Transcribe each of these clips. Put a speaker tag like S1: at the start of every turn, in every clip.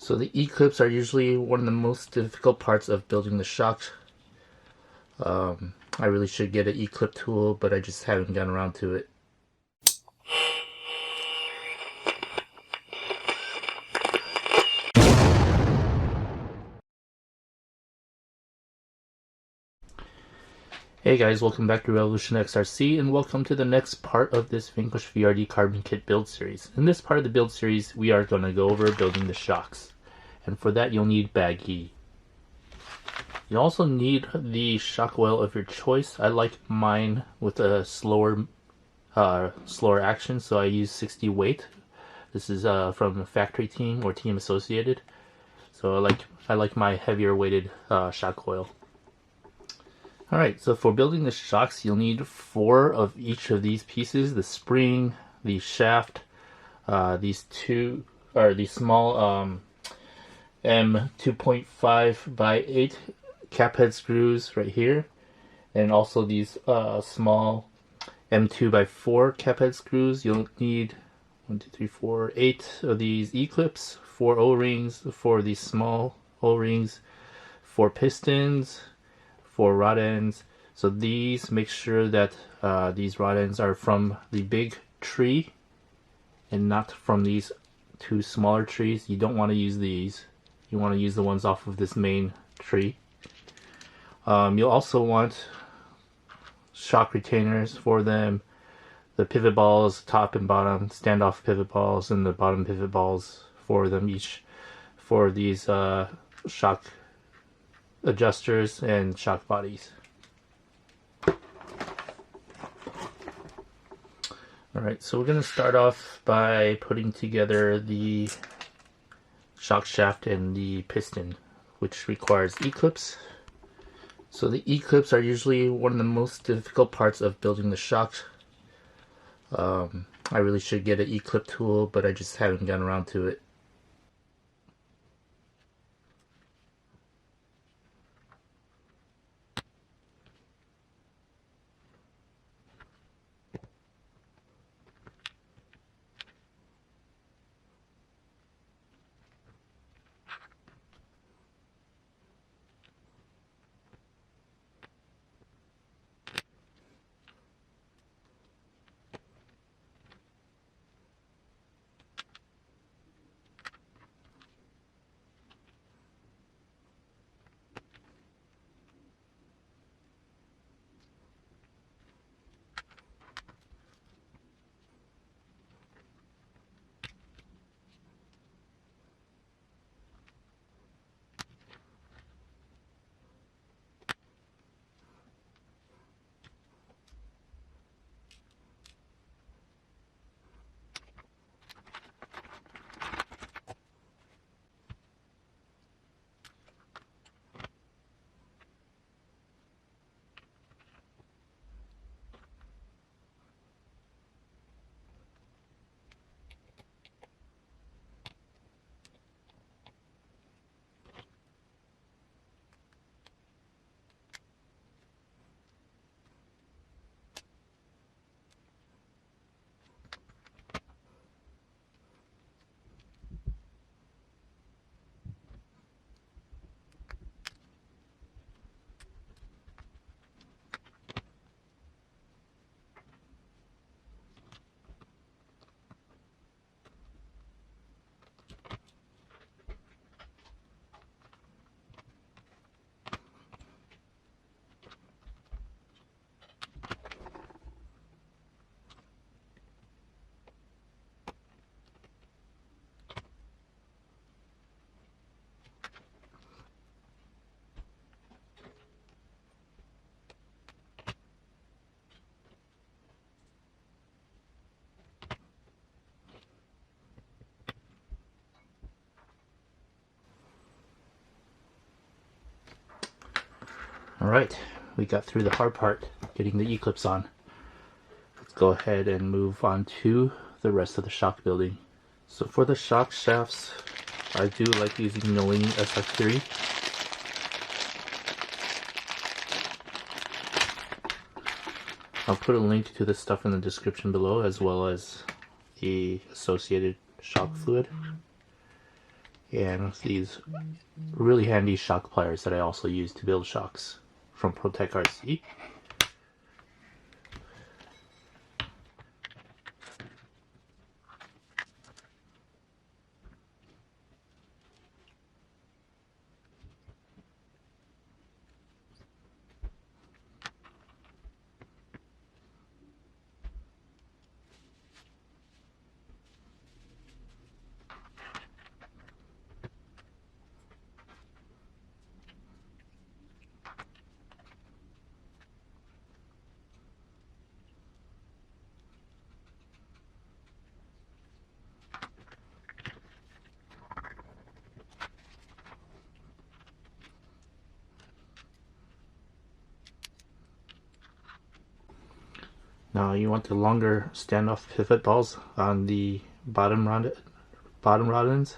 S1: So the E-clips are usually one of the most difficult parts of building the shocks. I really should get an E-clip tool, but I just haven't gotten around to it. Hey guys, welcome back to Revolution XRC, and welcome to the next part of this Vanquish VRD Carbon Kit build series. In this part of the build series, we are going to go over building the shocks. And for that, you'll need baggy. You also need the shock oil of your choice. I like mine with a slower action, so I use 60 weight. This is from a factory team or team associated. So I like my heavier weighted shock oil. Alright, so for building the shocks, you'll need 4 of each of these pieces: the spring, the shaft, these small M2.5 by 8 cap head screws right here, and also these small M2 by 4 cap head screws. You'll need 8 of these E-clips, 4 O-rings, 4 of these small O-rings, 4 pistons, 4 rod ends. So these, make sure that these rod ends are from the big tree and not from these 2 smaller trees. You don't want to use these. You want to use the ones off of this main tree. You'll also want shock retainers for them, the pivot balls, top and bottom, standoff pivot balls, and the bottom pivot balls for them each, for these shock adjusters and shock bodies. Alright, so we're going to start off by putting together the shock shaft and the piston, which requires E-clips. So the E-clips are usually one of the most difficult parts of building the shocks. I really should get an E-clip tool, but I just haven't gotten around to it. Alright, we got through the hard part, getting the E-clips on. Let's go ahead and move on to the rest of the shock building. So for the shock shafts, I do like using Nolini SR3. I'll put a link to this stuff in the description below, as well as the associated shock fluid. and these really handy shock pliers that I also use to build shocks from Protec RC. Now you want the longer standoff pivot balls on the bottom rod ends.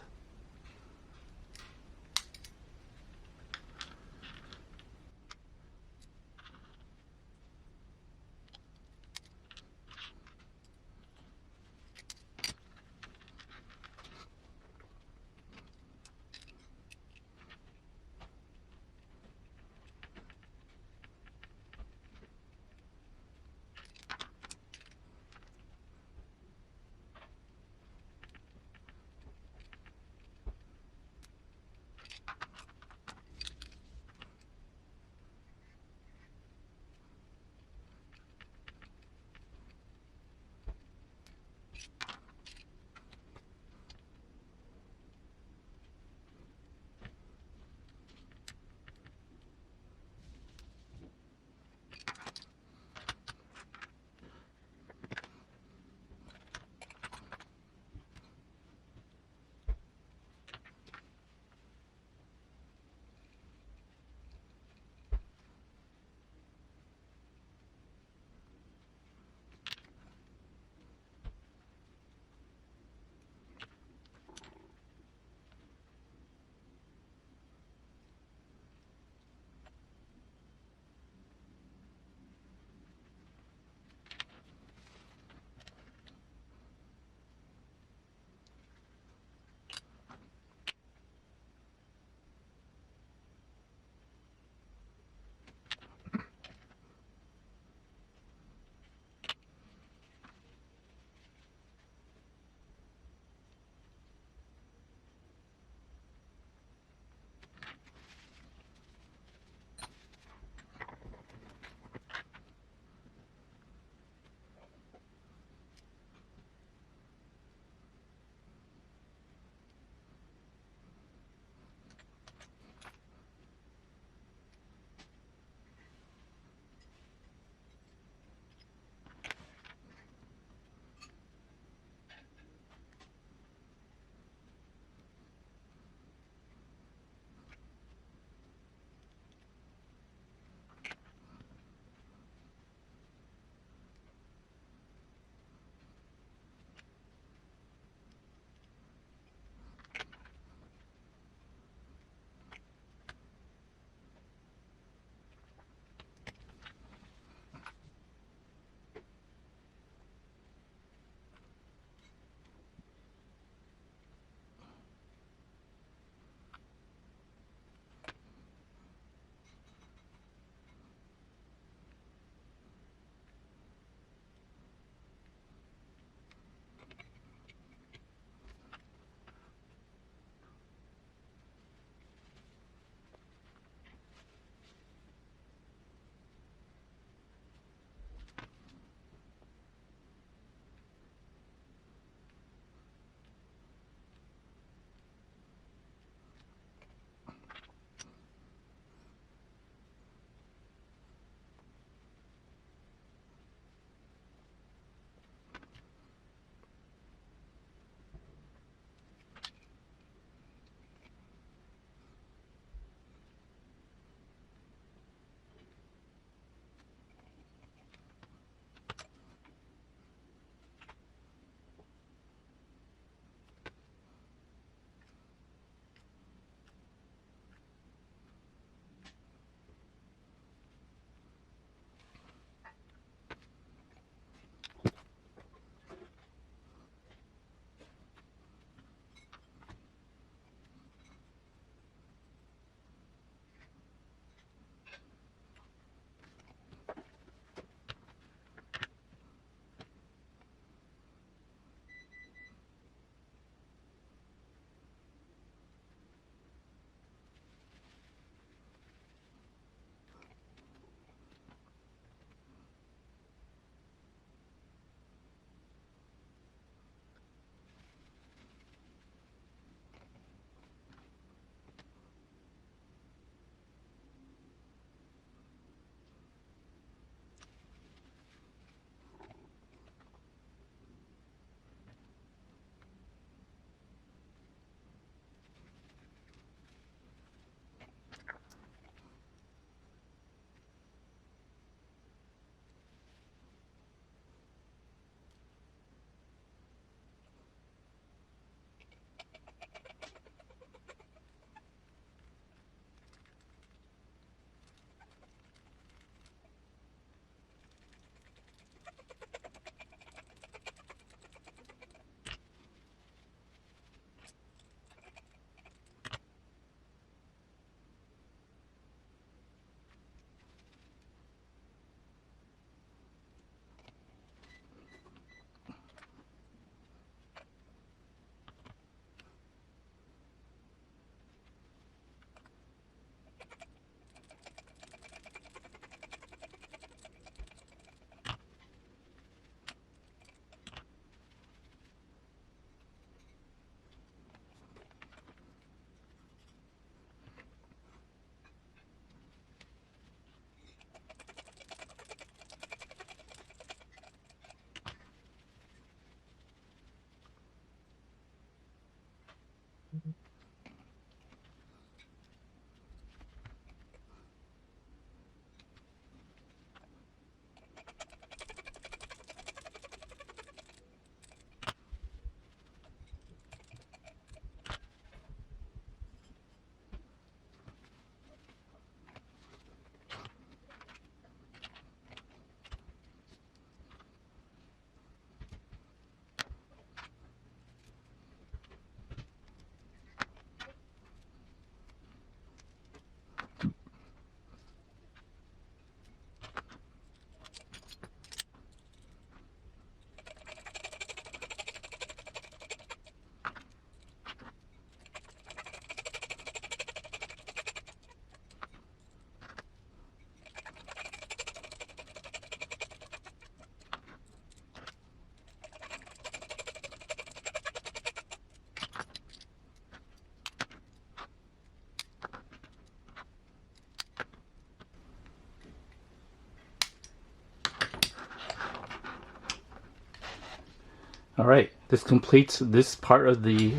S1: Alright, this completes this part of the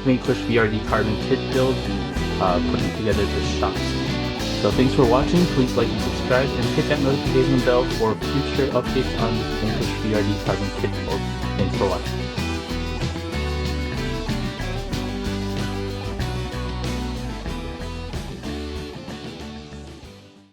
S1: Vanquish VRD Carbon kit build, putting together the shocks. So thanks for watching, please like and subscribe, and hit that notification bell for future updates on this Vanquish VRD Carbon kit build.